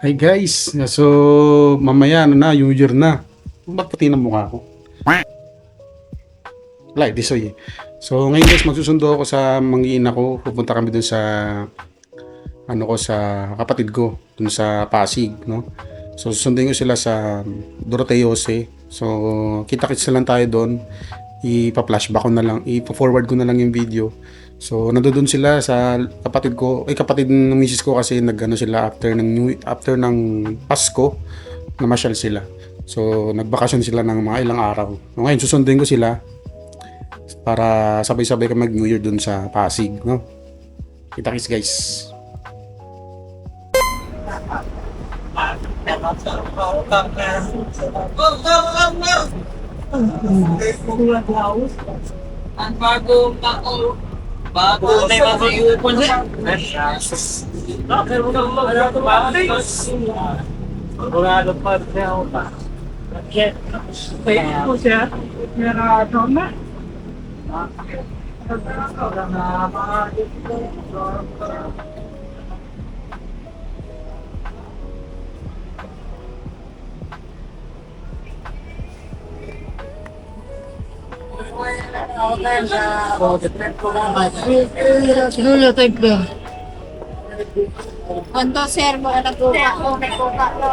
Hi guys, so mamaya ano na, New Year na. Ba't puti ng mukha ko? Like this way. So ngayon guys, magsusundo ako sa mangiina ko. Pupunta kami dun sa sa kapatid ko dun sa Pasig, no? So susundin ko sila sa Doroteo Jose. So kita-kits na lang tayo doon. Ipa-flashback ko na lang, ipa-forward ko na lang yung video. So nandoon sila sa kapatid ko, kapatid ng misis ko kasi nagano sila after ng Pasko, namasyal sila. So nagbakasyon sila ng mga ilang araw. So, ngayon susundin ko sila para sabay-sabay kami mag New Year dun sa Pasig, no? Kita-kits guys. Ang bagong taon, bago na yung mag-iupon siya. Pero kung ano ito ba? Sigurado pa siya ako pa. Pwede po siya. Sigurado na. Lula, thank you. Kanto, sir, mga nagkuha ko, may kuha ko.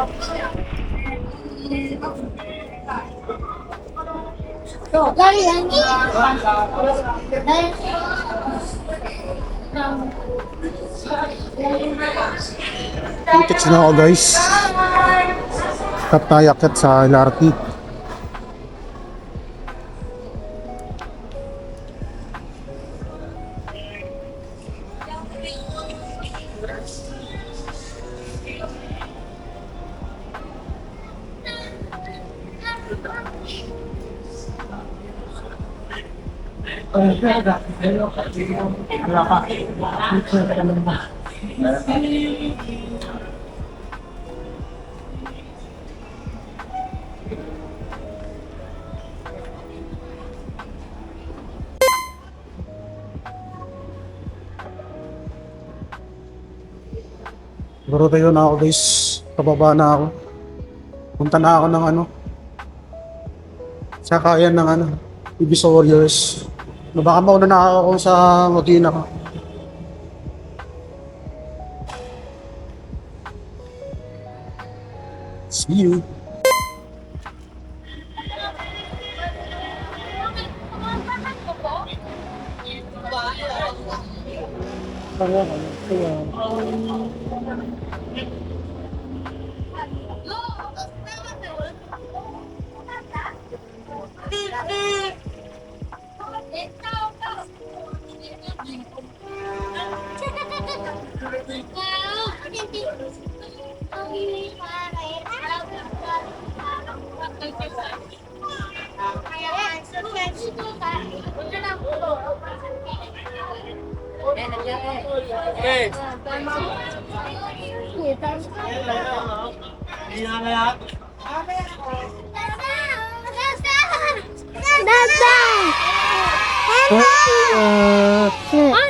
So, gari yan. Kita-kits na ako guys. Kat tayo akit sa LRT. Doroteo na ako guys. Pababa na ako. Punta na ako ng sakayan ng Ibis Warriors. Baka mauna na ako sa Modena ko. See you.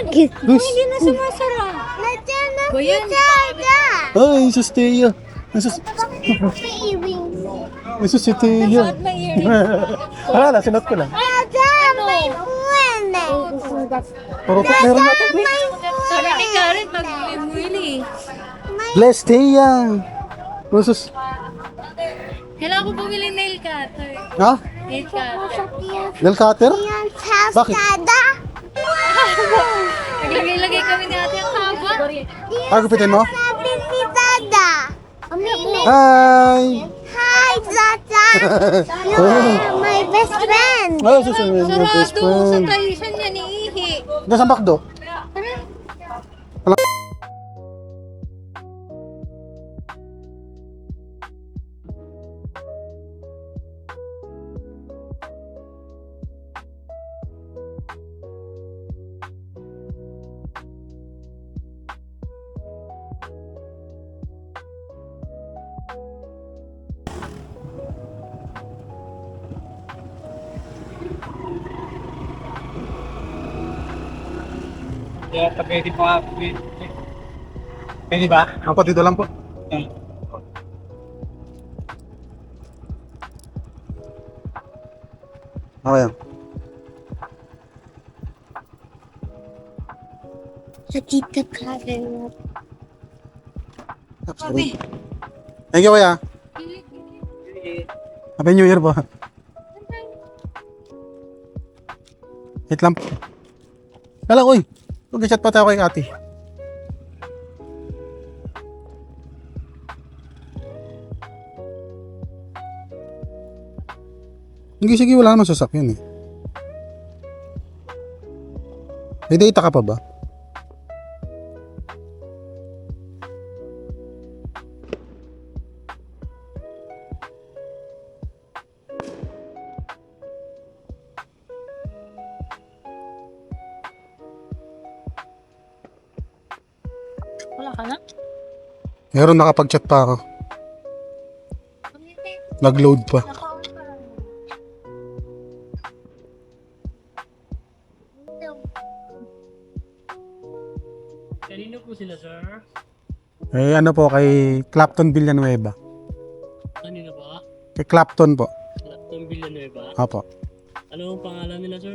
Okay. Hindi na sumasara. Bayan. Ay, sus Tia. Sus Tia. Suot may earring. Wala na, sinot ko lang. Pero meron na ito. Sabi ni Karen, mag-wili. Bless Tia. Sus. Kailangan ko bumili nail cutter. Ha? Nail cutter. Nail cutter? Bakit? Naglagay-lagay kami ni ate ang haba. Gupitin mo? Sabi ni Dada. Hi! Hi, Dada. You are my best friend. Ay, sus, your best Sarado sa friend. tradition niya ni Ihi. Nasa McDo? Kaya pwede pa. Pwede ba? Ako dito lang po. Okay. Sa Tita Karen. Sorry. Thank you, kuya. Happy New Year po. Wait lang po. Kala ko, mag-chat pa tayo kay ate. Sige, wala naman sasakyan eh. May data ka pa ba? Wala ka na? Meron, nakapag-chat pa ako. Nag-load pa. Kanino po sila, sir? Eh, ano po, kay Clapton Villanueva. Kanino ba? Kay Clapton po. Laptop Villanueva. Opo. Ano ang pangalan nila, sir?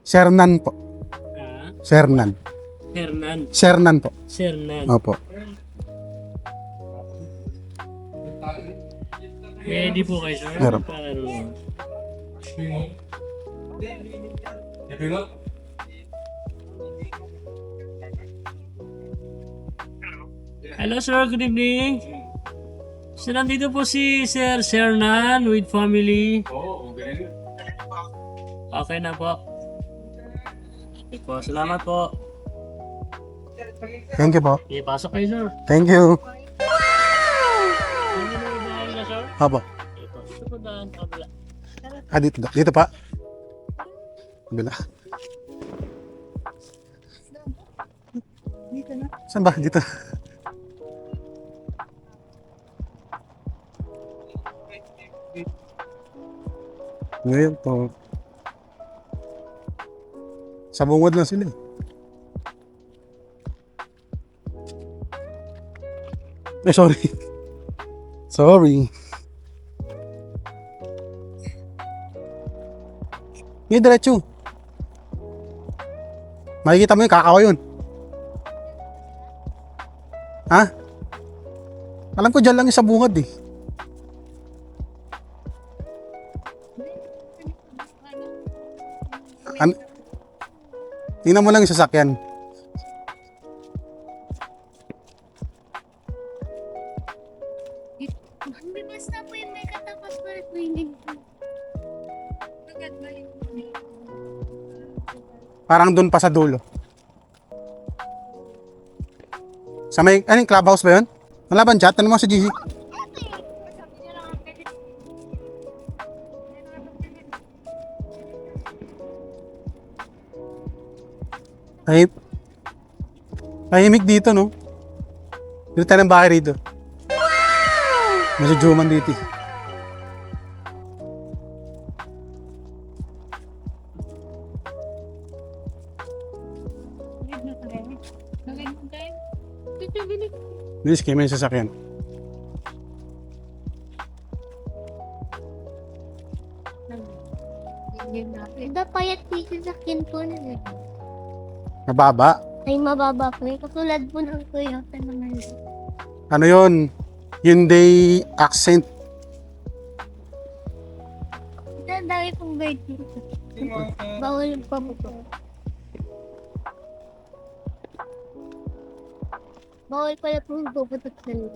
Sernan po. Ah, Sernan. Hernan. Sernan po. Sernan. Opo. Ready po kayo, sir? Meron. Para ano? Hello, sir. Good evening. So, nandito po si Sir Sernan with family. Okay na po. Okay po. Salamat po. Thank you po. Ipasok kayo, sir. Thank you. Ano na yung bahay na, sir? Opo. Ito. Ito po daan. Kabila. Ah, dito, dito pa. Kabila. Saan ba? Dito. Ngayon po. Sa bungod lang sila. Eh, sorry. Sorry. Ngayon, diretso. Makikita mo yung kakao yun. Ha? Alam ko dyan lang yung sa bungad eh. Tingnan mo lang yung sasakyan. Hindi basta po yung may katapas pa rin po hindi po. Nagagbalin po. Parang doon pa sa dulo. Sa may, anong clubhouse ba yun? Malaban chat? Ano mo sa GC? Ay, tahimik dito, no? Dito tayo ng bahay rito. Medyo juman dito. Bilis kayo may sasakyan. Payat dito sa akin po na Mababa. ay mababa po eh. Katulad po ng Toyota naman. Ano yun? Hyundai Accent. Ang dami pong bird dito. Bawal pa po. Bawal pala po puputok sa loob.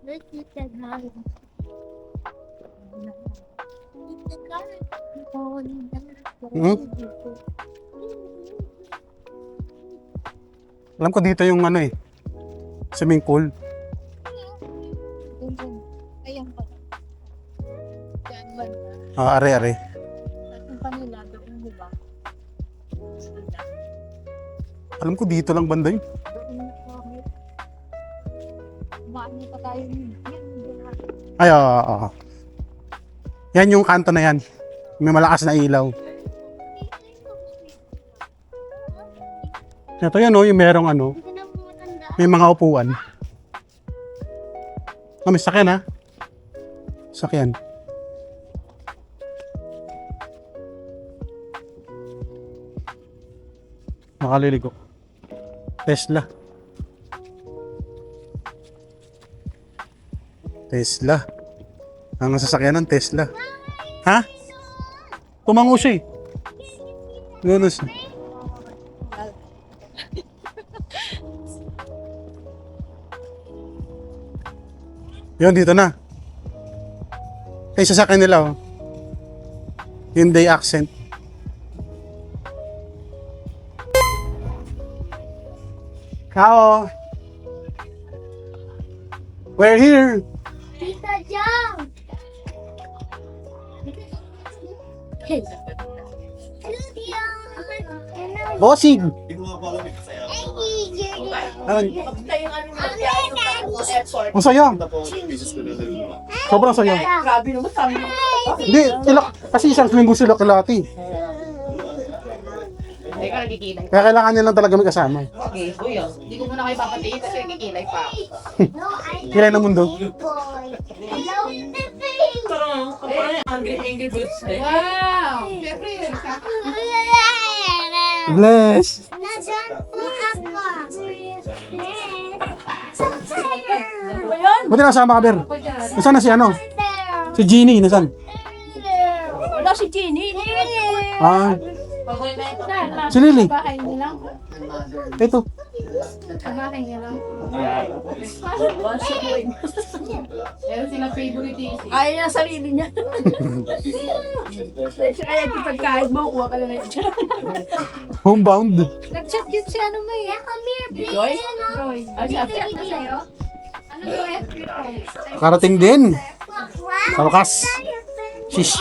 Look at that house. Alam ko dito yung ano eh. Swimming pool. Ayan pa. Diyan ba? Are. Ang kanila, doon di ba? Alam ko dito lang banda yun. Doon na po ako. Maano pa tayo yun. Ay, oo. Yan yung kanto na yan. May malakas na ilaw. Ito yan oh, yung merong ano. Hindi na po matanda. May mga upuan. May sakyan ha. Sakyan. Makaliligo. Tesla. Tesla. Ang sasakyan ng Tesla. Ha? Tumango siya eh. Gano'n siya. Yun, dito na. Ay, sasakyan nila, oh. Hyundai Accent. Kao. We're here. Tita Jam. Hello, Tita. Bossing. Ang saya. Sobrang saya. Hindi, kasi isang linggo sila kalati. Kaya kailangan nilang talaga magkasama. Okay, kuya. Hindi ko muna kayo papatiin kasi kikilay pa ako. Kilay ng mundo. Hello, Angry Birds eh. Wow! Siyempre, Bless. Nasaan po ako? Buti nasama ka, Ber. Nasaan na si ano? Si Jeannie, nasaan? Wala si Jenny. Ah, si Lily. Bahay nila. Ito. Bahay nila. meron silang favorite is Ayaw niya sarili niya. Kaya di pagkain mo, kuha ka na lang siya. Homebound. Nag-chat yun si ano may. Joy? Roy. Ay, sabi Ano sa'yo? Ano to FB ko? Karating din. Sa wakas. Shish.